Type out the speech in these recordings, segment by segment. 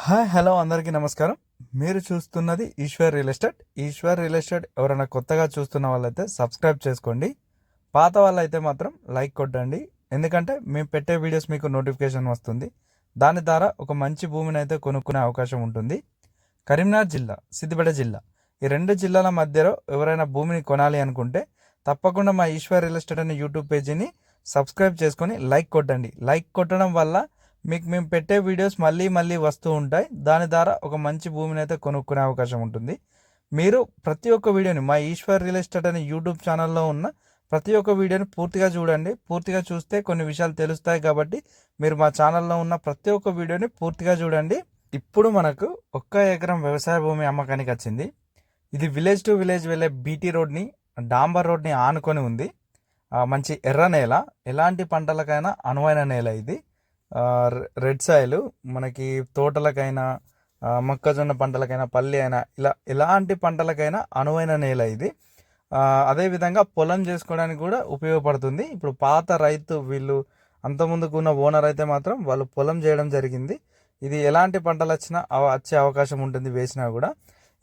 Hi hello అందరికీ నమస్కారం. మీరు చూస్తున్నది Eshwar real estate. Eshwar real estate ఎవరైనా కొత్తగా చూస్తున్న వాళ్ళైతే సబ్స్క్రైబ్ చేసుకోండి. పాత వాళ్ళైతే మాత్రం లైక్ కొట్టండి. ఎందుకంటే మేము పెట్టే వీడియోస్ మీకు నోటిఫికేషన్ వస్తుంది. దాని ద్వారా ఒక మంచి భూమిని అయితే కొనుక్కునే అవకాశం ఉంటుంది. కరీంనగర్ జిల్లా, సిద్దిపేట జిల్లా, ఈ రెండు జిల్లాల మధ్యలో ఎవరైనా భూమిని కొనాలి అనుకుంటే తప్పకుండా మా ఈశ్వర్ రియల్ ఎస్టేట్ అనే యూట్యూబ్ పేజీని సబ్స్క్రైబ్ చేసుకొని లైక్ కొట్టండి. లైక్ కొట్టడం వల్ల మీకు మేము పెట్టే వీడియోస్ మళ్ళీ మళ్ళీ వస్తూ ఉంటాయి. దాని ద్వారా ఒక మంచి భూమిని అయితే కొనుక్కునే అవకాశం ఉంటుంది. మీరు ప్రతి ఒక్క వీడియోని మా ఈశ్వర్ రియల్ ఎస్టేట్ అనే యూట్యూబ్ ఛానల్లో ఉన్న ప్రతి ఒక్క వీడియోని పూర్తిగా చూడండి. పూర్తిగా చూస్తే కొన్ని విషయాలు తెలుస్తాయి. కాబట్టి మీరు మా ఛానల్లో ఉన్న ప్రతి ఒక్క వీడియోని పూర్తిగా చూడండి. ఇప్పుడు మనకు 1 ఎకరం వ్యవసాయ భూమి అమ్మకానికి వచ్చింది. ఇది విలేజ్ టు విలేజ్ వెళ్ళే బీటీ రోడ్ని, డాంబర్ రోడ్ని ఆనుకొని ఉంది. మంచి ఎర్ర నేల, ఎలాంటి పంటలకైనా అనువైన నేల ఇది. రెడ్ సాయిల్ మనకి తోటలకైనా, మొక్కజొన్న పంటలకైనా, పల్లి అయినా, ఇలా ఎలాంటి పంటలకైనా అనువైన నేల ఇది. అదేవిధంగా పొలం చేసుకోవడానికి కూడా ఉపయోగపడుతుంది. ఇప్పుడు పాత రైతు వీళ్ళు అంతకుముందుకు ఉన్న ఓనర్ అయితే మాత్రం వాళ్ళు పొలం చేయడం జరిగింది. ఇది ఎలాంటి పంటలు వచ్చినా వచ్చే అవకాశం ఉంటుంది వేసినా కూడా.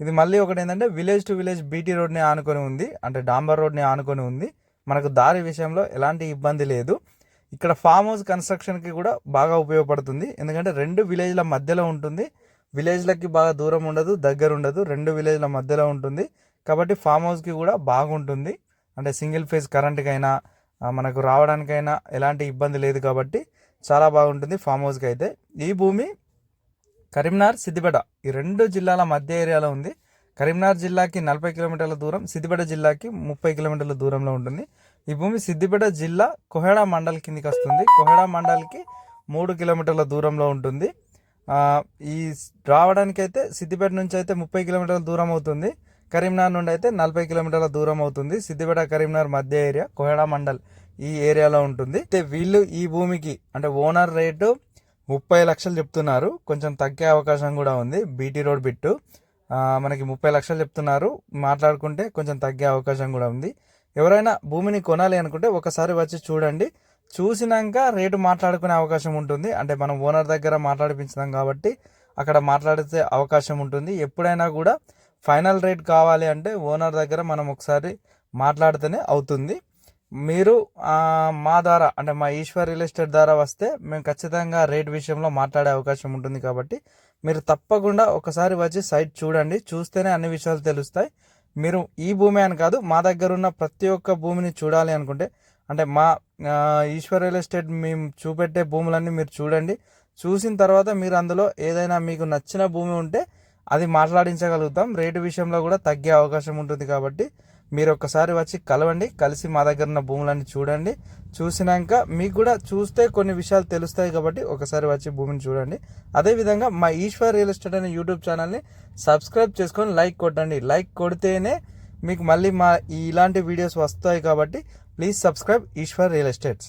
ఇది మళ్ళీ ఒకటి ఏంటంటే విలేజ్ టు విలేజ్ బీటీ రోడ్ని ఆనుకొని ఉంది, అంటే డాంబర్ రోడ్ని ఆనుకొని ఉంది. మనకు దారి విషయంలో ఎలాంటి ఇబ్బంది లేదు. ఇక్కడ ఫామ్ హౌస్ కన్స్ట్రక్షన్కి కూడా బాగా ఉపయోగపడుతుంది. ఎందుకంటే రెండు విలేజ్ల మధ్యలో ఉంటుంది. విలేజ్లకి బాగా దూరం ఉండదు, దగ్గర ఉండదు, రెండు విలేజ్ల మధ్యలో ఉంటుంది. కాబట్టి ఫామ్ హౌస్కి కూడా బాగుంటుంది. అంటే సింగిల్ ఫేజ్ కరెంట్కైనా మనకు రావడానికైనా ఎలాంటి ఇబ్బంది లేదు. కాబట్టి చాలా బాగుంటుంది ఫామ్ హౌస్కి అయితే. ఈ భూమి కరీంనగర్, సిద్దిపేట ఈ రెండు జిల్లాల మధ్య ఏరియాలో ఉంది. కరీంనగర్ జిల్లాకి 40 కిలోమీటర్ల దూరం, సిద్దిపేట జిల్లాకి 30 కిలోమీటర్ల దూరంలో ఉంటుంది. ఈ భూమి సిద్దిపేట జిల్లా కోహెడా మండల్ కిందికి వస్తుంది. కోహెడా మండల్కి 3 కిలోమీటర్ల దూరంలో ఉంటుంది. ఈ రావడానికైతే సిద్దిపేట నుంచి అయితే 30 కిలోమీటర్ల దూరం అవుతుంది. కరీంనగర్ నుండి అయితే 40 కిలోమీటర్ల దూరం అవుతుంది. సిద్దిపేట కరీంనగర్ మధ్య ఏరియా కోహెడా మండల్ ఈ ఏరియాలో ఉంటుంది. అయితే వీళ్ళు ఈ భూమికి అంటే ఓనర్ రేటు 30 లక్షలు చెప్తున్నారు. కొంచెం తగ్గే అవకాశం కూడా ఉంది. బీటీ రోడ్ బిట్టు మనకి 30 లక్షలు చెప్తున్నారు. మాట్లాడుకుంటే కొంచెం తగ్గే అవకాశం కూడా ఉంది. ఎవరైనా భూమిని కొనాలి అనుకుంటే ఒకసారి వచ్చి చూడండి. చూసినాక రేటు మాట్లాడుకునే అవకాశం ఉంటుంది. అంటే మనం ఓనర్ దగ్గర మాట్లాడిపించుదాం కాబట్టి అక్కడ మాట్లాడితే అవకాశం ఉంటుంది. ఎప్పుడైనా కూడా ఫైనల్ రేట్ కావాలి అంటే ఓనర్ దగ్గర మనం ఒకసారి మాట్లాడితేనే అవుతుంది. మీరు మా ద్వారా అంటే మా ఈశ్వర్ రియల్ ఎస్టేట్ ద్వారా వస్తే మేము ఖచ్చితంగా రేట్ విషయంలో మాట్లాడే అవకాశం ఉంటుంది. కాబట్టి మీరు తప్పకుండా ఒకసారి వచ్చి సైట్ చూడండి. చూస్తేనే అన్ని విషయాలు తెలుస్తాయి. మీరు ఈ భూమి అని కాదు, మా దగ్గర ఉన్న ప్రతి ఒక్క భూమిని చూడాలి అనుకుంటే అంటే మా ఈశ్వర్ రియల్ ఎస్టేట్ మేము చూపెట్టే భూములన్నీ మీరు చూడండి. చూసిన తర్వాత మీరు అందులో ఏదైనా మీకు నచ్చిన భూమి ఉంటే అది మాట్లాడించగలుగుతాం. రేటు విషయంలో కూడా తగ్గే అవకాశం ఉంటుంది. కాబట్టి మీరు ఒక్కసారి వచ్చి కలవండి. కలిసి మా దగ్గర ఉన్న భూములన్నీ చూడండి. చూసినాక మీకు కూడా చూస్తే కొన్ని విషయాలు తెలుస్తాయి. కాబట్టి ఒకసారి వచ్చి భూమిని చూడండి. అదేవిధంగా మా ఈశ్వర్ రియల్ ఎస్టేట్ అనే యూట్యూబ్ ఛానల్ని సబ్స్క్రైబ్ చేసుకొని లైక్ కొట్టండి. లైక్ కొడితేనే మీకు మళ్ళీ ఇలాంటి వీడియోస్ వస్తాయి. కాబట్టి please subscribe Eshwar real estates.